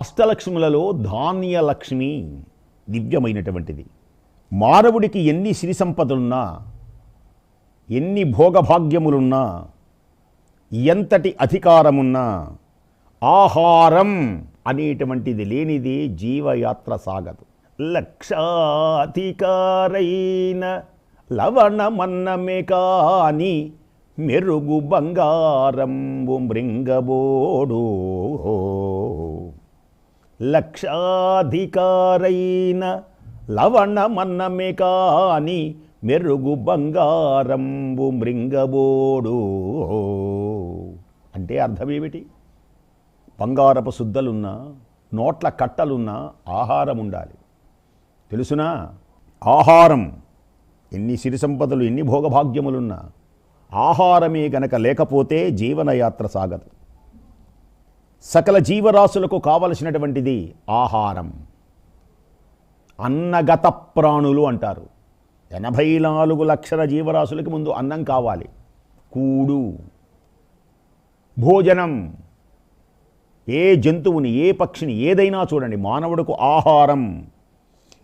అష్టలక్ష్ములలో ధాన్యలక్ష్మి దివ్యమైనటువంటిది. మానవుడికి ఎన్ని సిరి సంపదలున్నా, ఎన్ని భోగభాగ్యములున్నా, ఎంతటి అధికారమున్నా, ఆహారం అనేటువంటిది లేనిది జీవయాత్ర సాగదు. లక్షాధికారైన లవణమన్నమే కాని మెరుగు బంగారంబు మృంగబోడు. లక్షాధికారైన లవణమన్నమే కాని మెరుగు బంగారంబు మృంగబోడు. అంటే అర్థమేమిటి? బంగారపు శుద్ధలున్నా, నోట్ల కట్టలున్నా ఆహారం ఉండాలి. తెలుసునా? ఆహారం, ఎన్ని సిరి సంపదలు, ఎన్ని భోగభాగ్యములున్నా ఆహారమే గనక లేకపోతే జీవనయాత్ర సాగదు. సకల జీవరాశులకు కావలసినటువంటిది ఆహారం. అన్నగత ప్రాణులు అంటారు. 84 లక్షల జీవరాశులకి ముందు అన్నం కావాలి. కూడు, భోజనం. ఏ జంతువుని, ఏ పక్షిని, ఏదైనా చూడండి, మానవుడికి ఆహారం.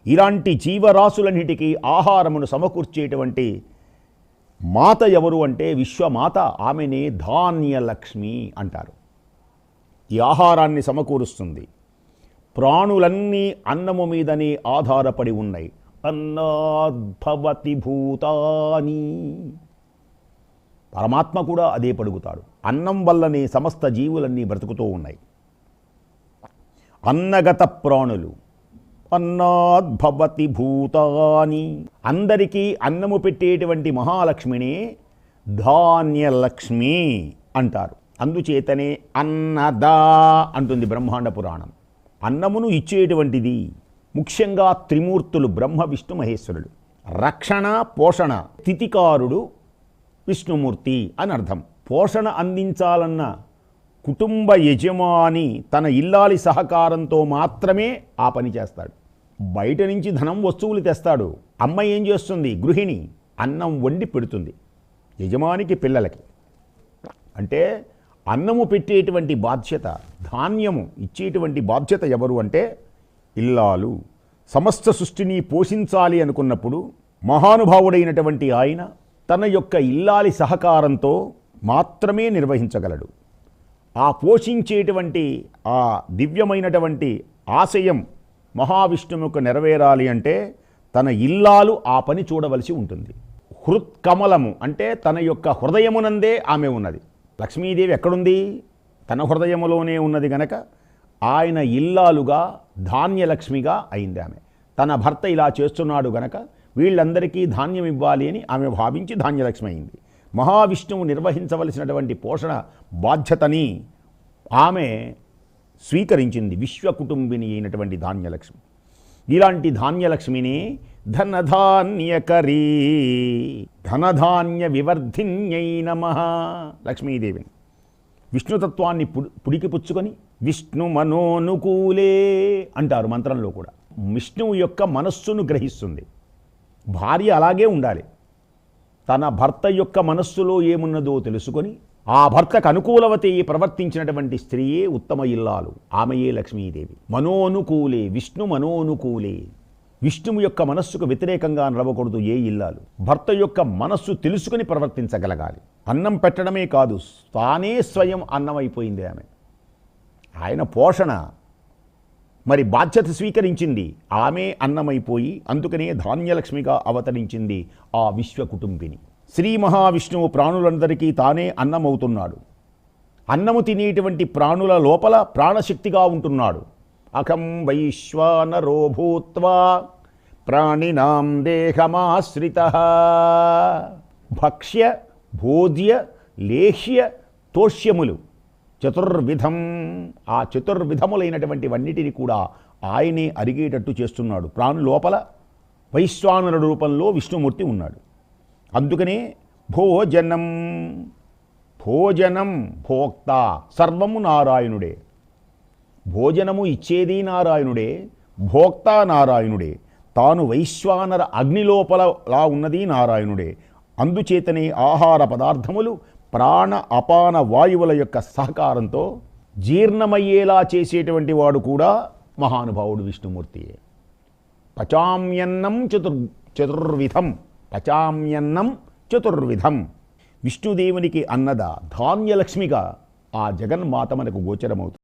ఇలాంటి జీవరాశులన్నిటికీ ఆహారమును సమకూర్చేటువంటి మాత ఎవరు అంటే విశ్వమాత. ఆమెనే ధాన్యలక్ష్మి అంటారు. ఈ ఆహారాన్ని సమకూరుస్తుంది. ప్రాణులన్నీ అన్నము మీదనే ఆధారపడి ఉన్నాయి. అన్నాద్భవతి భూతాని. పరమాత్మ కూడా అదే పడుగుతాడు. అన్నం వల్లనే సమస్త జీవులన్నీ బ్రతుకుతూ ఉన్నాయి. అన్నగత ప్రాణులు. అన్నాద్భవతి భూతాని. అందరికీ అన్నము పెట్టేటువంటి మహాలక్ష్మిని ధాన్యలక్ష్మి అంటారు. అందుచేతనే అన్నదా అంటుంది బ్రహ్మాండ పురాణం. అన్నమును ఇచ్చేటువంటిది ముఖ్యంగా త్రిమూర్తులు బ్రహ్మ విష్ణు మహేశ్వరుడు. రక్షణ, పోషణ, స్థితికారుడు విష్ణుమూర్తి అని అర్థం. పోషణ అందించాలన్న కుటుంబ యజమాని తన ఇల్లాలి సహకారంతో మాత్రమే ఆ పని చేస్తాడు. బయట నుంచి ధనం, వస్తువులు తెస్తాడు. అమ్మ ఏం చేస్తుంది? గృహిణి అన్నం వండి పెడుతుంది యజమానికి, పిల్లలకి. అంటే అన్నము పెట్టేటువంటి బాధ్యత, ధాన్యము ఇచ్చేటువంటి బాధ్యత ఎవరు అంటే ఇల్లాలు. సమస్త సృష్టిని పోషించాలి అనుకున్నప్పుడు మహానుభావుడైనటువంటి ఆయన తన యొక్క ఇల్లాలి సహకారంతో మాత్రమే నిర్వహించగలడు. ఆ పోషించేటువంటి ఆ దివ్యమైనటువంటి ఆశయం మహావిష్ణువుకు నెరవేరాలి అంటే తన ఇల్లాలు ఆ పని చూడవలసి ఉంటుంది. హృత్కమలము అంటే తన యొక్క హృదయమునందే ఆమె ఉన్నది. లక్ష్మీదేవి ఎక్కడుంది? తన హృదయములోనే ఉన్నది గనక ఆయన ఇల్లాలుగా ధాన్యలక్ష్మిగా అయింది ఆమె. తన భర్త ఇలా చేస్తున్నాడు గనక వీళ్ళందరికీ ధాన్యం ఇవ్వాలి అని ఆమె భావించి ధాన్యలక్ష్మి అయింది. మహావిష్ణువు నిర్వహించవలసినటువంటి పోషణ బాధ్యతని ఆమె స్వీకరించింది. విశ్వకుటుంబిని అయినటువంటి ధాన్యలక్ష్మి. ఇలాంటి ధాన్యలక్ష్మిని ధనధాన్యకరీ, ధనధాన్య వివర్ధిన్యై నమః లక్ష్మీదేవిని. విష్ణుతత్వాన్ని పుడికి పుచ్చుకొని విష్ణు మనోనుకూలే అంటారు మంత్రంలో కూడా. విష్ణువు యొక్క మనస్సును గ్రహిస్తుంది. భార్య అలాగే ఉండాలి. తన భర్త యొక్క మనస్సులో ఏమున్నదో తెలుసుకొని ఆ భర్తకు అనుకూలవతి ప్రవర్తించినటువంటి స్త్రీయే ఉత్తమ ఇల్లాలు. ఆమెయే లక్ష్మీదేవి. మనోనుకూలే, విష్ణు మనోనుకూలే. విష్ణువు యొక్క మనస్సుకు వ్యతిరేకంగా నడవకూడదు ఏ ఇల్లాలు. భర్త యొక్క మనస్సు తెలుసుకుని ప్రవర్తించగలగాలి. అన్నం పెట్టడమే కాదు, తానే స్వయం అన్నం అయిపోయింది ఆమె. ఆయన పోషణ మరి బాధ్యత స్వీకరించింది. ఆమె అన్నమైపోయి అందుకనే ధాన్యలక్ష్మిగా అవతరించింది ఆ విశ్వకుటుంబిని. శ్రీ మహావిష్ణువు ప్రాణులందరికీ తానే అన్నమవుతున్నాడు. అన్నము తినేటువంటి ప్రాణుల లోపల ప్రాణశక్తిగా ఉంటున్నాడు. అఖం వైశ్వానరో భూత్వా ప్రాణినాం దేహమాశ్రితః. భక్ష్య, భోజ్య, లేహ్య, తోష్యములు చతుర్విధం. ఆ చతుర్విధములైనటువంటివన్నిటిని కూడా ఆయనే అరిగేటట్టు చేస్తున్నాడు. ప్రాణు లోపల వైశ్వానర రూపంలో విష్ణుమూర్తి ఉన్నాడు. అందుకనే భోజనం, భోజనం భోక్త సర్వము నారాయణుడే. భోజనము ఇచ్చేది నారాయణుడే, భోక్త నారాయణుడే. తాను వైశ్వానర అగ్నిలోపలలా ఉన్నది నారాయణుడే. అందుచేతనే ఆహార పదార్థములు ప్రాణ అపాన వాయువుల యొక్క సహకారంతో జీర్ణమయ్యేలా చేసేటువంటి వాడు కూడా మహానుభావుడు విష్ణుమూర్తియే. పచామ్యన్నం చతుర్విధం, పచామ్యన్నం చతుర్విధం. విష్ణుదేవునికి అన్నద ధాన్యలక్ష్మిగా ఆ జగన్మాత మనకు గోచరమవుతుంది.